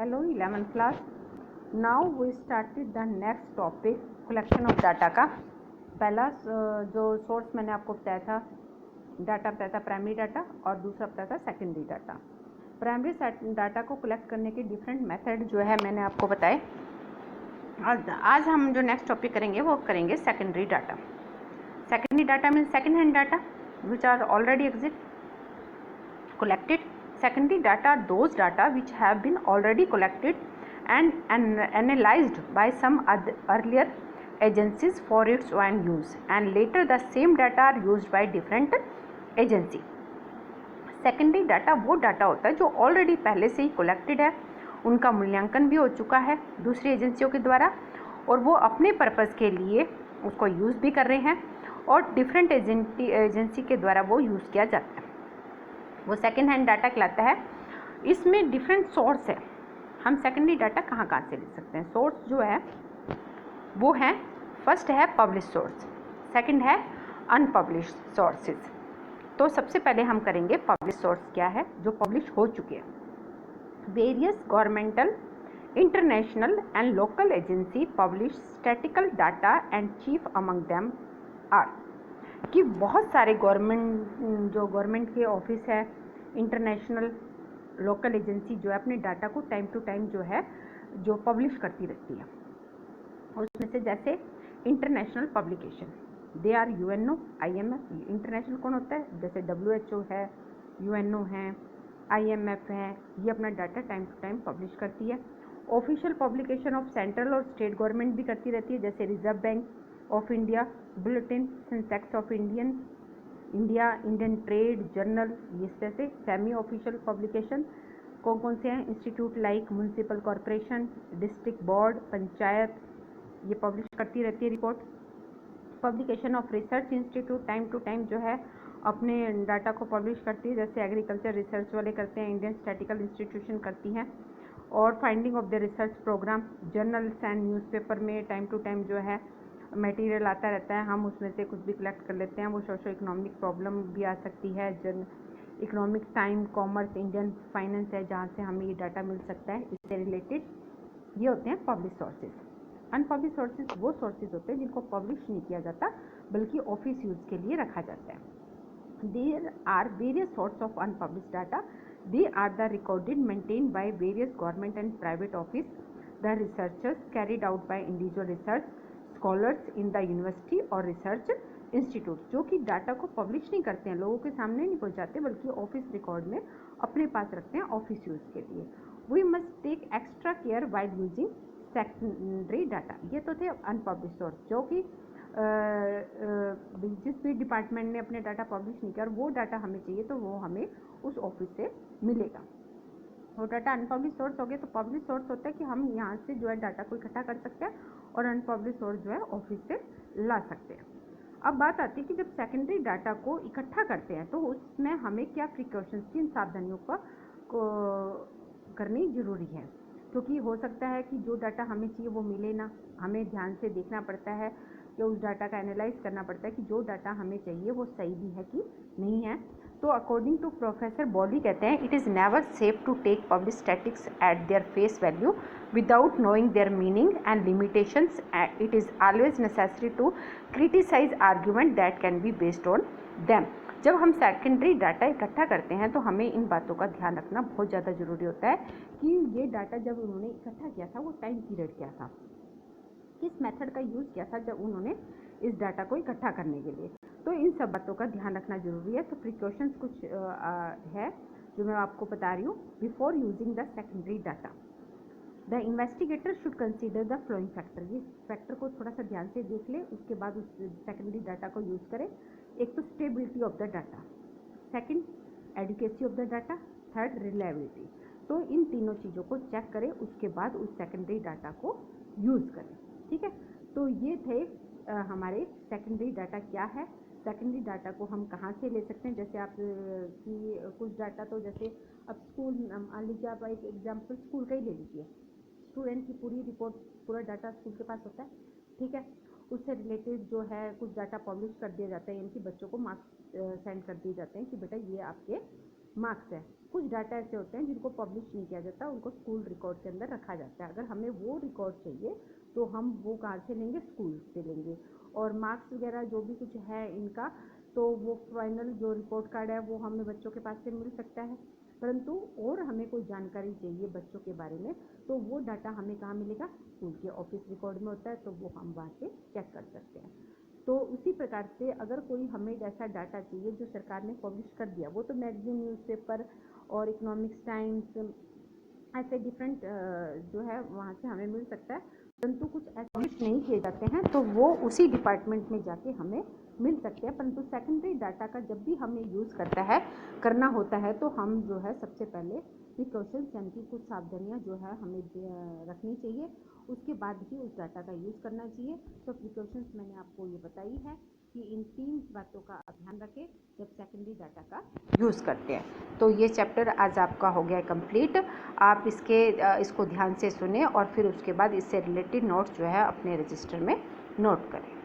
Hello 11th class. Now we started the next topic collection of data का। पहला जो source मैंने आपको बताया था, डाटा बताया था प्राइमरी डाटा और दूसरा बताया था सेकेंडरी डाटा। प्राइमरी डाटा को कलेक्ट करने के डिफरेंट मेथड जो है मैंने आपको बताए। आज हम जो नेक्स्ट टॉपिक करेंगे वो करेंगे secondary data. Secondary data means second hand data which are already exist collected. Secondary data are those data which have been already collected and analyzed by some earlier agencies for its own use, and later the same data are used by different agency. Secondary data वो data होता है जो already पहले से ही collected है, उनका मूल्यांकन भी हो चुका है दूसरी एजेंसियों के द्वारा और वो अपने पर्पज़ के लिए उसको यूज़ भी कर रहे हैं और डिफरेंट एजेंसी के द्वारा वो यूज़ किया जाता है, वो सेकेंड हैंड डाटा कहलाता है। इसमें डिफरेंट सोर्स है। हम सेकेंडरी डाटा कहाँ से ले सकते हैं? सोर्स जो है वो है, फर्स्ट है पब्लिश सोर्स, सेकंड है अनपब्लिश सोर्सेज। तो सबसे पहले हम करेंगे पब्लिश सोर्स क्या है, जो पब्लिश हो चुके हैं। Various governmental, international and local agency publish statical data and chief among them are, कि बहुत सारे गवर्नमेंट के ऑफिस है, इंटरनेशनल लोकल एजेंसी जो है अपने डाटा को टाइम टू टाइम जो है जो पब्लिश करती रहती है। उसमें से जैसे international publication, they are UNO, IMF. International कौन होता है? जैसे डब्ल्यूएचओ है, यूएनओ है, आईएमएफ है, ये अपना data time to time publish करती है। ऑफिशियल पब्लिकेशन ऑफ सेंट्रल और स्टेट गवर्नमेंट भी करती रहती है, जैसे reserve bank of India, bulletin, sensex of India, Indian trade journal. इस तरह से सेमी ऑफिशियल पब्लिकेशन कौन से हैं? Institute like municipal corporation, district board, panchayat, ये पब्लिश करती रहती है report. Publication of research institute time to time जो है अपने डाटा को पब्लिश करती है, जैसे एग्रीकल्चर रिसर्च वाले करते हैं, इंडियन स्टैटिकल इंस्टीट्यूशन करती हैं। और finding of the research program, journals and newspaper में टाइम टू टाइम जो है मटेरियल आता रहता है, हम उसमें से कुछ भी कलेक्ट कर लेते हैं। वो सोशो इकोनॉमिक प्रॉब्लम भी आ सकती है, economic time, commerce, Indian finance है जहाँ से हमें ये डाटा मिल सकता है, इससे रिलेटेड ये होते हैं पब्लिश सोर्सेज। अनपब्लिश सोर्सेज वो सोर्सेज होते हैं जिनको पब्लिश नहीं किया जाता बल्कि ऑफिस यूज़ के लिए रखा जाता है। There are various source of unpublish data, they are the recorded maintain by various government and private office, the researchers carried out by individual research scholars in the university और research institute, जो कि data को publish नहीं करते हैं, लोगों के सामने नहीं पहुंचाते बल्कि ऑफिस रिकॉर्ड में अपने पास रखते हैं ऑफिस यूज़ के लिए। We must take extra care while using secondary data. ये तो थे अनपब्लिश सोर्स, जो कि जिस भी डिपार्टमेंट ने अपने डाटा पब्लिश नहीं किया और वो डाटा हमें चाहिए तो वो हमें उस ऑफिस से मिलेगा। वो डाटा अनपब्लिश सोर्स हो गए। तो पब्लिश सोर्स होता है कि हम यहाँ से जो है डाटा को इकट्ठा कर सकते हैं और अनपब्लिश सोर्स जो है ऑफिस से ला सकते हैं। अब बात आती है कि जब सेकेंडरी डाटा को इकट्ठा करते हैं तो उसमें हमें क्या प्रिकॉशंस, किन सावधानियों को करनी ज़रूरी है, क्योंकि हो सकता है कि जो डाटा हमें चाहिए वो मिले ना। हमें ध्यान से देखना पड़ता है कि उस डाटा का एनालाइज करना पड़ता है कि जो डाटा हमें चाहिए वो सही भी है कि नहीं है। तो अकॉर्डिंग टू प्रोफेसर बॉली कहते हैं, it is never safe to take publish statics at their face value without knowing their meaning and limitations. It is always necessary to criticise argument that can be based on them. जब हम secondary data इकट्ठा करते हैं तो हमें इन बातों का ध्यान रखना बहुत ज़्यादा ज़रूरी होता है कि ये डाटा जब उन्होंने इकट्ठा किया था वो टाइम पीरियड क्या था, किस मेथड का यूज़ किया था जब उन्होंने इस डाटा को इकट्ठा करने के लिए। तो इन सब बातों का ध्यान रखना ज़रूरी है। तो प्रिकॉशंस कुछ है जो मैं आपको बता रही हूँ। Before using the secondary data, the investigator should consider the flowing factor. ये फैक्टर को थोड़ा सा ध्यान से देख ले, उसके बाद उस सेकेंडरी डाटा को यूज़ करें। एक तो stability of the data, second adequacy of the data, third reliability. तो इन तीनों चीज़ों को चेक करें, उसके बाद उस सेकेंडरी डाटा को यूज़ करें। ठीक है, तो ये थे हमारे सेकेंडरी डाटा क्या है, सेकेंडरी डाटा को हम कहाँ से ले सकते हैं। जैसे आप की कुछ डाटा तो जैसे अब स्कूल, मान लीजिए आप एक एग्जाम्पल स्कूल का ही ले लीजिए, स्टूडेंट की पूरी रिपोर्ट, पूरा डाटा स्कूल के पास होता है। ठीक है, उससे रिलेटेड जो है कुछ डाटा पब्लिश कर दिया जाता है, यानी कि बच्चों को मार्क्स सेंड कर दिए जाते हैं कि बेटा ये आपके मार्क्स है। कुछ डाटा ऐसे होते हैं जिनको पब्लिश नहीं किया जाता, उनको स्कूल रिकॉर्ड के अंदर रखा जाता है। अगर हमें वो रिकॉर्ड चाहिए तो हम वो कहाँ से लेंगे, स्कूल से लेंगे। और मार्क्स वगैरह जो भी कुछ है इनका, तो वो फाइनल जो रिपोर्ट कार्ड है वो हमें बच्चों के पास से मिल सकता है। परंतु और हमें कोई जानकारी चाहिए बच्चों के बारे में तो वो डाटा हमें कहाँ मिलेगा, स्कूल के ऑफिस रिकॉर्ड में होता है, तो वो हम वहाँ से चेक कर सकते हैं। तो उसी प्रकार से अगर कोई हमें ऐसा डाटा चाहिए जो सरकार ने पब्लिश कर दिया, वो तो मैगजीन, न्यूज़पेपर और इकोनॉमिक्स टाइम्स ऐसे डिफरेंट जो है वहाँ से हमें मिल सकता है। परंतु कुछ पब्लिश नहीं किए जाते हैं तो वो उसी डिपार्टमेंट में जाके हमें मिल सकते हैं। परंतु सेकेंडरी डाटा का जब भी हमें यूज़ करना होता है तो हम जो है सबसे पहले प्रिकॉशंस यानी कि कुछ सावधानियाँ जो है हमें रखनी चाहिए, उसके बाद ही उस डाटा का यूज़ करना चाहिए। तो प्रिकॉशंस मैंने आपको ये बताई है कि इन 3 बातों का ध्यान रखें जब सेकेंडरी डाटा का यूज़ करते हैं। तो ये चैप्टर आज आपका हो गया कंप्लीट। आप इसको ध्यान से सुने और फिर उसके बाद इससे रिलेटेड नोट्स जो है अपने रजिस्टर में नोट करें।